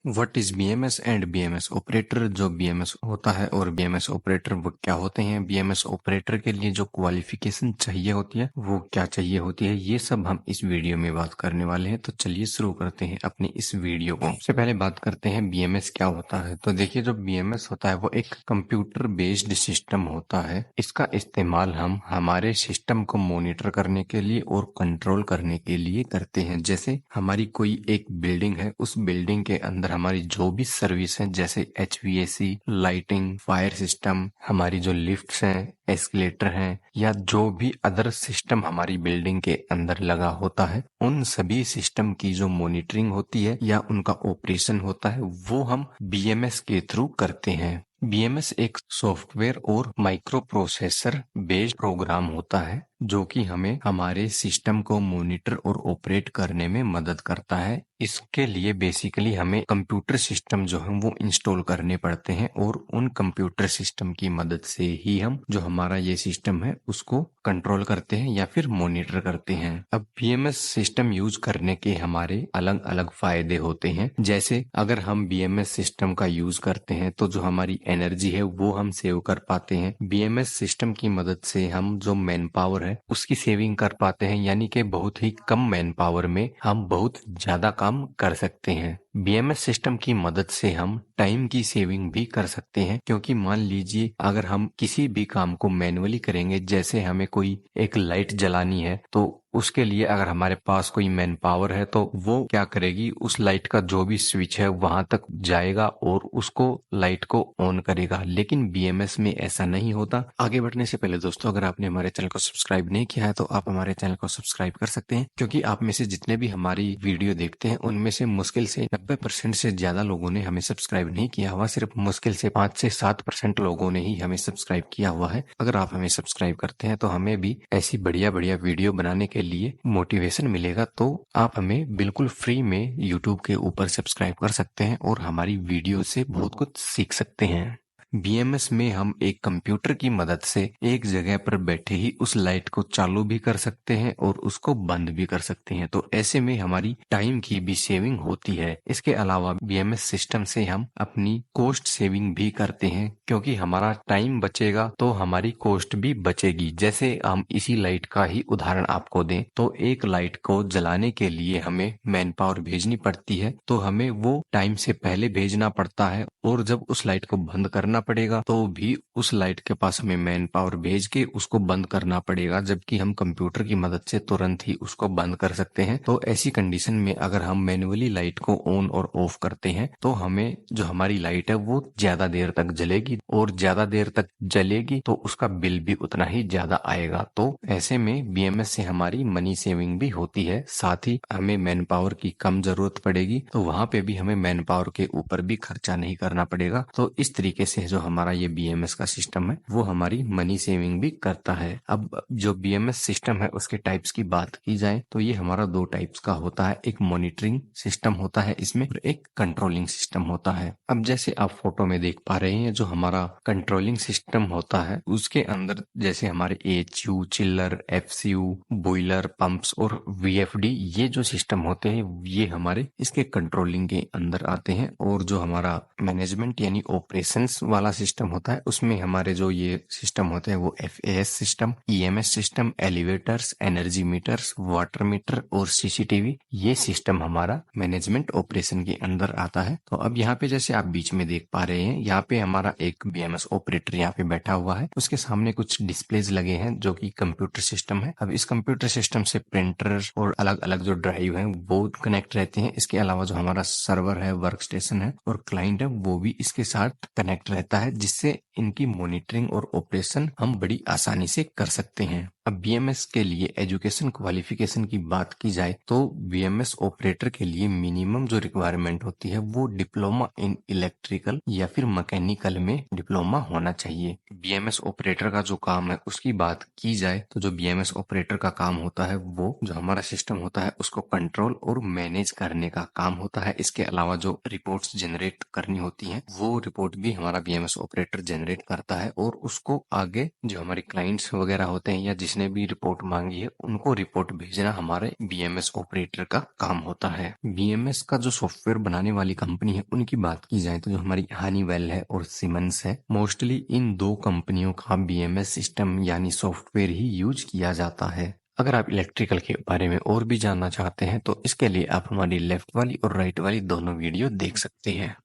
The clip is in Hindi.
What is BMS and BMS operator. जो बीएमएस होता है और बीएमएस ऑपरेटर वो क्या होते हैं, बीएमएस ऑपरेटर के लिए जो क्वालिफिकेशन चाहिए होती है वो क्या चाहिए होती है, ये सब हम इस वीडियो में बात करने वाले हैं। तो चलिए शुरू करते हैं अपनी इस वीडियो को। सबसे पहले बात करते हैं बीएमएस क्या होता है। तो देखिए, जो बीएमएस होता है वो एक कंप्यूटर बेस्ड सिस्टम होता है। इसका इस्तेमाल हम हमारे सिस्टम को मॉनिटर करने के लिए और कंट्रोल करने के लिए करते हैं। जैसे हमारी कोई एक बिल्डिंग है, उस बिल्डिंग के अंदर हमारी जो भी सर्विस है, जैसे एचवीएसी, लाइटिंग, फायर सिस्टम, हमारी जो लिफ्ट्स हैं, एस्केलेटर हैं, या जो भी अदर सिस्टम हमारी बिल्डिंग के अंदर लगा होता है, उन सभी सिस्टम की जो मॉनिटरिंग होती है या उनका ऑपरेशन होता है वो हम बीएमएस के थ्रू करते हैं। बीएमएस एक सॉफ्टवेयर और माइक्रो प्रोसेसर बेस्ड प्रोग्राम होता है जो कि हमें हमारे सिस्टम को मॉनिटर और ऑपरेट करने में मदद करता है। इसके लिए बेसिकली हमें कंप्यूटर सिस्टम जो है वो इंस्टॉल करने पड़ते हैं और उन कंप्यूटर सिस्टम की मदद से ही हम जो हमारा ये सिस्टम है उसको कंट्रोल करते हैं या फिर मॉनिटर करते हैं। अब बीएमएस सिस्टम यूज करने के हमारे अलग अलग फायदे होते हैं। जैसे अगर हम बीएमएस सिस्टम का यूज करते हैं तो जो हमारी एनर्जी है वो हम सेव कर पाते हैं। बीएमएस सिस्टम की मदद से हम जो मैन पावर है उसकी सेविंग कर पाते हैं, यानी कि बहुत ही कम मैन पावर में हम बहुत ज्यादा काम कर सकते हैं। बीएमएस सिस्टम की मदद से हम टाइम की सेविंग भी कर सकते हैं, क्योंकि मान लीजिए अगर हम किसी भी काम को मैनुअली करेंगे, जैसे हमें कोई एक लाइट जलानी है, तो उसके लिए अगर हमारे पास कोई मैन पावर है तो वो क्या करेगी, उस लाइट का जो भी स्विच है वहां तक जाएगा और उसको लाइट को ऑन करेगा। लेकिन बीएमएस में ऐसा नहीं होता। आगे बढ़ने से पहले दोस्तों, अगर आपने हमारे चैनल को सब्सक्राइब नहीं किया है तो आप हमारे चैनल को सब्सक्राइब कर सकते हैं, क्योंकि आप में से जितने भी हमारी वीडियो देखते हैं उनमें से मुश्किल से 90% से ज्यादा लोगों ने हमें सब्सक्राइब नहीं किया हुआ। सिर्फ मुश्किल से 5 से 7% लोगों ने ही हमें सब्सक्राइब किया हुआ है। अगर आप हमें सब्सक्राइब करते हैं तो हमें भी ऐसी बढ़िया बढ़िया वीडियो बनाने के लिए मोटिवेशन मिलेगा। तो आप हमें बिल्कुल फ्री में यूट्यूब के ऊपर सब्सक्राइब कर सकते हैं और हमारी वीडियो से बहुत कुछ सीख सकते हैं। बीएमएस में हम एक कंप्यूटर की मदद से एक जगह पर बैठे ही उस लाइट को चालू भी कर सकते हैं और उसको बंद भी कर सकते हैं। तो ऐसे में हमारी टाइम की भी सेविंग होती है। इसके अलावा बीएमएस सिस्टम से हम अपनी कॉस्ट सेविंग भी करते हैं, क्योंकि हमारा टाइम बचेगा तो हमारी कॉस्ट भी बचेगी। जैसे हम इसी लाइट का ही उदाहरण आपको दें तो एक लाइट को जलाने के लिए हमें मैन पावर भेजनी पड़ती है, तो हमें वो टाइम से पहले भेजना पड़ता है, और जब उस लाइट को बंद करना पड़ेगा तो भी उस लाइट के पास हमें मैन पावर भेज के उसको बंद करना पड़ेगा, जबकि हम कंप्यूटर की मदद से तुरंत ही उसको बंद कर सकते हैं। तो ऐसी कंडीशन में अगर हम मैन्युअली लाइट को ऑन और ऑफ करते हैं तो हमें जो हमारी लाइट है वो ज्यादा देर तक जलेगी, और ज्यादा देर तक जलेगी तो उसका बिल भी उतना ही ज्यादा आएगा। तो ऐसे में बीएमएस से हमारी मनी सेविंग भी होती है, साथ ही हमें मैन पावर की कम जरूरत पड़ेगी, तो वहां पे भी हमें मैन पावर के ऊपर भी खर्चा नहीं करना पड़ेगा। तो इस तरीके से जो हमारा ये बीएमएस का सिस्टम है वो हमारी मनी सेविंग भी करता है। अब जो बीएमएस सिस्टम है उसके टाइप्स की बात की जाए तो ये हमारा 2 टाइप्स का होता है। एक मॉनिटरिंग सिस्टम होता है इसमें, और एक कंट्रोलिंग सिस्टम होता है। अब जैसे आप फोटो में देख पा रहे हैं, जो हमारा कंट्रोलिंग सिस्टम होता है उसके अंदर जैसे हमारे एचयू, चिल्लर, एफसीयू, बॉयलर, पंप्स और वीएफडी, ये जो सिस्टम होते हैं ये हमारे इसके कंट्रोलिंग के अंदर आते हैं। और जो हमारा मैनेजमेंट यानी ऑपरेशंस वाला सिस्टम होता है उसमें हमारे जो ये सिस्टम होते हैं वो FAS system, EMS system, elevators, energy meters, water meter और सीसीटीवी, ये सिस्टम हमारा मैनेजमेंट ऑपरेशन के अंदर आता है। तो अब यहाँ पे जैसे आप बीच में देख पा रहे हैं, यहाँ पे हमारा एक बीएमएस ऑपरेटर यहाँ पे बैठा हुआ है, उसके सामने कुछ डिस्प्लेज लगे हैं जो कि कंप्यूटर सिस्टम है। अब इस कंप्यूटर सिस्टम से प्रिंटर और अलग अलग जो ड्राइव है वो कनेक्ट रहते हैं। इसके अलावा जो हमारा सर्वर है, वर्क स्टेशन है और क्लाइंट है वो भी इसके साथ कनेक्ट रहता है, जिससे इनकी मॉनिटरिंग और ऑपरेशन हम बड़ी आसानी से कर सकते हैं। अब बीएमएस के लिए एजुकेशन क्वालिफिकेशन की बात की जाए तो बीएमएस ऑपरेटर के लिए मिनिमम जो रिक्वायरमेंट होती है वो डिप्लोमा इन इलेक्ट्रिकल या फिर मैकेनिकल में डिप्लोमा होना चाहिए। बीएमएस ऑपरेटर का जो काम है उसकी बात की जाए तो जो बीएमएस ऑपरेटर का काम होता है वो जो हमारा सिस्टम होता है उसको कंट्रोल और मैनेज करने का काम होता है। इसके अलावा जो रिपोर्ट्स जनरेट करनी होती हैं वो रिपोर्ट भी हमारा बीएमएस ऑपरेटर जनरेट करता है, और उसको आगे जो हमारे क्लाइंट्स वगैरह होते हैं या जिस जिसने भी रिपोर्ट मांगी है उनको रिपोर्ट भेजना हमारे बीएमएस ऑपरेटर का काम होता है। बीएमएस का जो सॉफ्टवेयर बनाने वाली कंपनी है उनकी बात की जाए तो जो हमारी हनीवेल है और सिमंस है, मोस्टली इन दो कंपनियों का बीएमएस सिस्टम यानी सॉफ्टवेयर ही यूज किया जाता है। अगर आप इलेक्ट्रिकल के बारे में और भी जानना चाहते हैं तो इसके लिए आप हमारी लेफ्ट वाली और राइट वाली दोनों वीडियो देख सकते हैं।